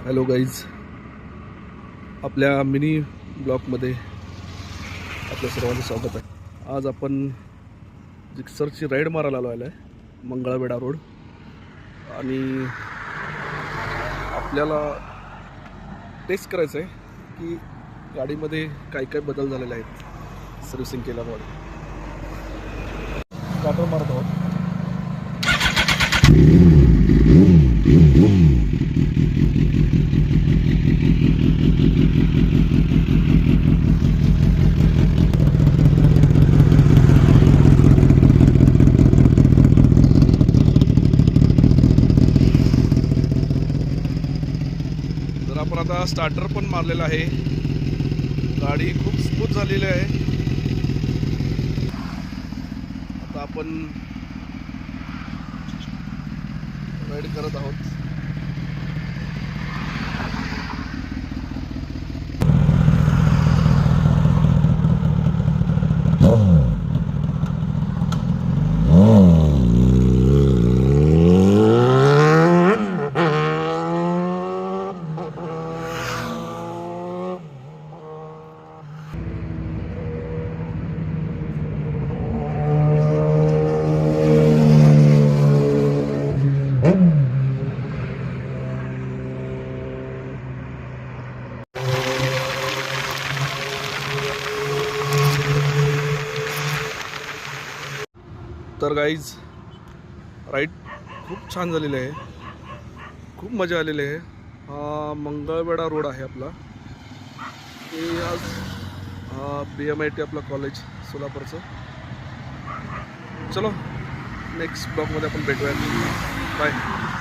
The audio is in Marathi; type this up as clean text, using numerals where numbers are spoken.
हॅलो गाईज, आपल्या मिनी ब्लॉगमध्ये आपल्या सर्वांचं स्वागत आहे. आज आपण जिक्सरची राईड मारायला आलो आहे मंगळवेढा रोड. आणि आपल्याला टेस्ट करायचं आहे की गाडीमध्ये काय काय बदल झालेले आहेत सर्व्हिसिंग केल्यामुळे. स्टार्टर मारत आहोत. तर आपण आता स्टार्टर पण मारलेला आहे. गाडी खूप स्मूथ झालेली आहे. आता आपण राईड करत आहोत. तर गाईज, राईड खूप छान झालेली आहे. खूप मजा आलेली आहे. हा मंगळवेढा रोड आहे आपला. हे आज BMIT आपलं कॉलेज सोलापूरचं. चलो नेक्स्ट ब्लॉगमध्ये आपण भेटूया. बाय.